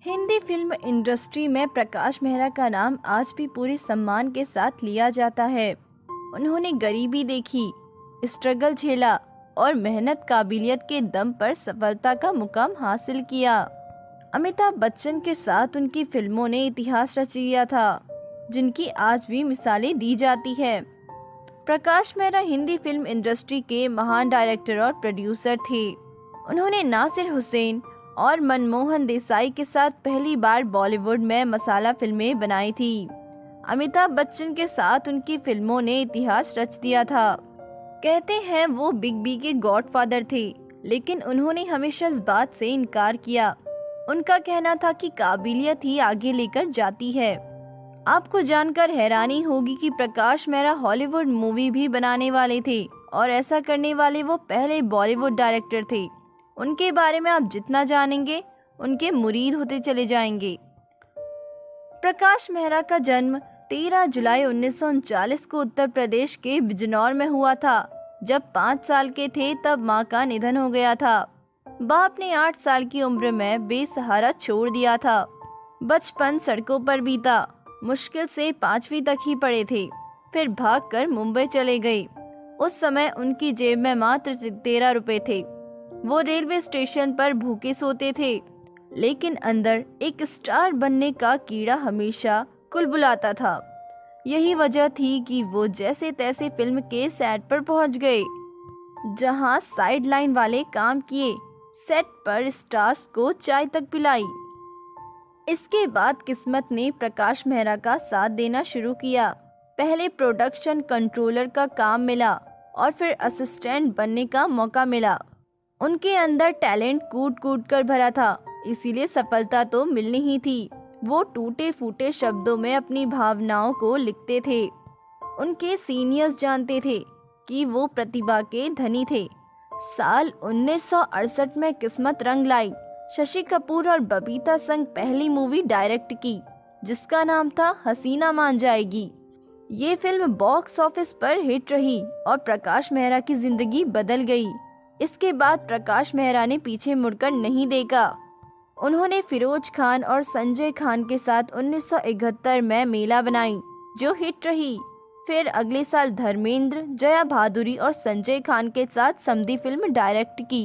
Hindi film industry में प्रकाश मेहरा का नाम आज भी पूरे सम्मान के साथ लिया जाता है। उन्होंने गरीबी देखी, स्ट्रगल झेला और मेहनत काबिलियत के दम पर सफलता का मुकाम हासिल किया। अमिताभ बच्चन के साथ उनकी फिल्मों ने इतिहास रच दिया था, जिनकी आज भी मिसालें दी जाती है। प्रकाश मेहरा हिंदी फिल्म इंडस्ट्री के महान डायरेक्टर और प्रोड्यूसर थे। उन्होंने नासिर हुसैन और मनमोहन देसाई के साथ पहली बार बॉलीवुड में मसाला फिल्में बनाई थी। अमिताभ बच्चन के साथ उनकी फिल्मों ने इतिहास रच दिया था। कहते हैं वो बिग बी के गॉडफादर थे, लेकिन उन्होंने हमेशा इस बात से इनकार किया। उनका कहना था कि काबिलियत ही आगे लेकर जाती है। आपको जानकर हैरानी होगी कि प्रकाश मेहरा हॉलीवुड मूवी भी बनाने वाले थे और ऐसा करने वाले वो पहले बॉलीवुड डायरेक्टर थे। उनके बारे में आप जितना जानेंगे, उनके मुरीद होते चले जाएंगे। प्रकाश मेहरा का जन्म 13 जुलाई 1939 को उत्तर प्रदेश के बिजनौर में हुआ था। जब 5 साल के थे तब मां का निधन हो गया था। बाप ने 8 साल की उम्र में बेसहारा छोड़ दिया था। बचपन सड़कों पर बीता। मुश्किल से 5वीं तक ही पढ़े थे, फिर भागकर मुंबई चले गए। उस समय उनकी जेब में मात्र 13 रुपए थे। वो रेलवे स्टेशन पर भूखे सोते थे, लेकिन अंदर एक स्टार बनने का कीड़ा हमेशा कुलबुलाता था। यही वजह थी कि वो जैसे तैसे फिल्म के सेट पर पहुंच गए, जहां साइड लाइन वाले काम किए, सेट पर स्टार्स को चाय तक पिलाई। इसके बाद किस्मत ने प्रकाश मेहरा का साथ देना शुरू किया। पहले प्रोडक्शन कंट्रोलर का काम मिला और फिर असिस्टेंट बनने का मौका मिला। उनके अंदर टैलेंट कूट कूट कर भरा था, इसीलिए सफलता तो मिलनी ही थी। वो टूटे फूटे शब्दों में अपनी भावनाओं को लिखते थे। उनके सीनियर्स जानते थे कि वो प्रतिभा के धनी थे। साल 1968 में किस्मत रंग लाई। शशि कपूर और बबीता संग पहली मूवी डायरेक्ट की, जिसका नाम था हसीना मान जाएगी। ये फिल्म बॉक्स ऑफिस पर हिट रही और प्रकाश मेहरा की जिंदगी बदल गई। इसके बाद प्रकाश मेहरा ने पीछे मुड़कर नहीं देखा। उन्होंने फिरोज खान और संजय खान के साथ 1971 में मेला बनाई, जो हिट रही। फिर अगले साल धर्मेंद्र, जया भादुरी और संजय खान के साथ समधी फिल्म डायरेक्ट की।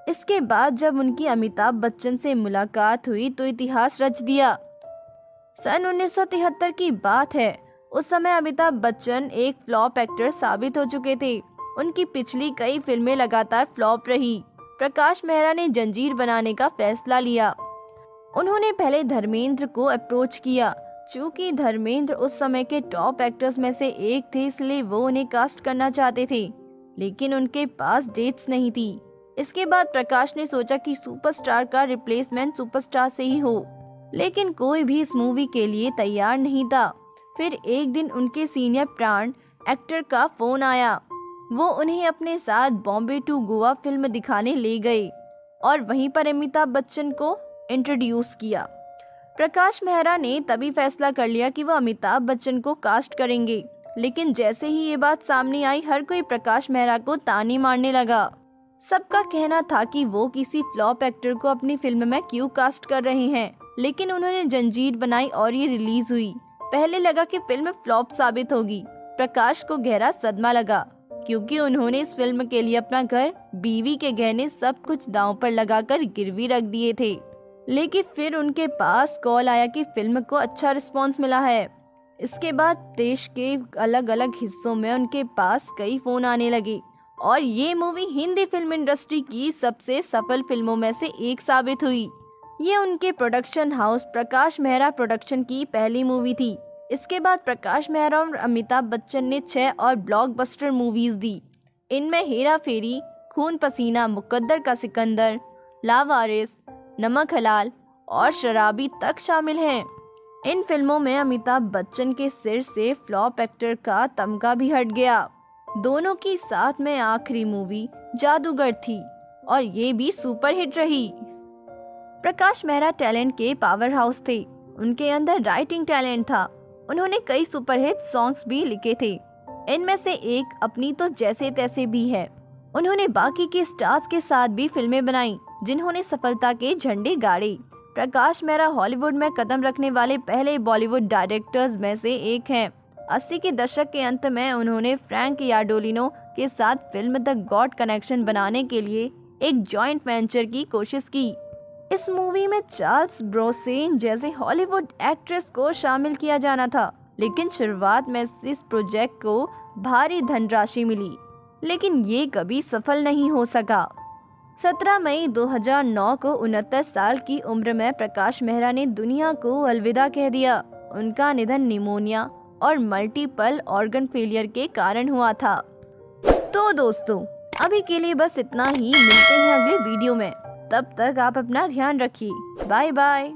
इसके बाद जब उनकी अमिताभ बच्चन से मुलाकात हुई तो इतिहास रच दिया। सन 1973 की बात है। उस समय अमिताभ बच्चन एक फ्लॉप एक्टर साबित हो चुके थे। उनकी पिछली कई फिल्में लगातार फ्लॉप रही। प्रकाश मेहरा ने जंजीर बनाने का फैसला लिया। उन्होंने पहले धर्मेंद्र को अप्रोच किया। चूंकि धर्मेंद्र उस समय के टॉप एक्टर्स में से एक थे, इसलिए वो उन्हें कास्ट करना चाहते थे, लेकिन उनके पास डेट्स नहीं थी। इसके बाद प्रकाश ने सोचा कि सुपरस्टार का रिप्लेसमेंट सुपरस्टार से ही हो, लेकिन कोई भी इस मूवी के लिए तैयार नहीं था। फिर एक दिन उनके सीनियर प्राण एक्टर का फोन आया। वो उन्हें अपने साथ बॉम्बे टू गोवा फिल्म दिखाने ले गए और वहीं पर अमिताभ बच्चन को इंट्रोड्यूस किया। प्रकाश मेहरा ने तभी फैसला कर लिया कि वो अमिताभ बच्चन को कास्ट करेंगे, लेकिन जैसे ही ये बात सामने आई, हर कोई प्रकाश मेहरा को ताने मारने लगा। सबका कहना था कि वो किसी फ्लॉप एक्टर को अपनी फिल्म में क्यों कास्ट कर रहे हैं, लेकिन उन्होंने जंजीर बनाई और ये रिलीज हुई। पहले लगा कि फिल्म फ्लॉप साबित होगी। प्रकाश को गहरा सदमा लगा, क्योंकि उन्होंने इस फिल्म के लिए अपना घर, बीवी के गहने सब कुछ दांव पर लगाकर गिरवी रख दिए थे। लेकिन फिर उनके पास कॉल आया कि फिल्म को अच्छा रिस्पांस मिला है। इसके बाद देश के अलग अलग हिस्सों में उनके पास कई फोन आने लगे और ये मूवी हिंदी फिल्म इंडस्ट्री की सबसे सफल फिल्मों में से एक साबित हुई। ये उनके production house Prakash Mehra production की पहली मूवी थी। इसके बाद प्रकाश मेहरा और अमिताभ बच्चन ने 6 और ब्लॉकबस्टर मूवीज दी। इनमें हेरा फेरी, खून पसीना, मुकद्दर का सिकंदर, लावारिस, नमक हलाल और शराबी तक शामिल हैं। इन फिल्मों में अमिताभ बच्चन के सिर से फ्लॉप एक्टर का तमगा भी हट गया। दोनों की साथ में आखिरी मूवी जादूगर थी और ये भी सुपरहिट रही। प्रकाश मेहरा टैलेंट के पावर हाउस थे। उनके अंदर राइटिंग टैलेंट था। उन्होंने कई सुपरहिट सॉन्ग्स भी लिखे थे। इनमें से एक अपनी तो जैसे तैसे भी है। उन्होंने बाकी के स्टार्स के साथ भी फिल्में बनाई, जिन्होंने सफलता के झंडे गाड़े। प्रकाश मेहरा हॉलीवुड में कदम रखने वाले पहले बॉलीवुड डायरेक्टर्स में से एक हैं। 80 के दशक के अंत में उन्होंने फ्रैंक यार्डोलिनो के साथ फिल्म द गॉड कनेक्शन बनाने के लिए एक जॉइंट वेंचर की कोशिश की। इस मूवी में चार्ल्स ब्रोसेन जैसे हॉलीवुड एक्ट्रेस को शामिल किया जाना था, लेकिन शुरुआत में इस प्रोजेक्ट को भारी धनराशि मिली, लेकिन ये कभी सफल नहीं हो सका। 17 मई 2009 को 69 साल की उम्र में प्रकाश मेहरा ने दुनिया को अलविदा कह दिया। उनका निधन निमोनिया और मल्टीपल ऑर्गन फेलियर के कारण हुआ था। तो दोस्तों, अभी के लिए बस इतना ही। मिलते हैं अगले वीडियो में। तब तक आप अपना ध्यान रखिए। Bye bye.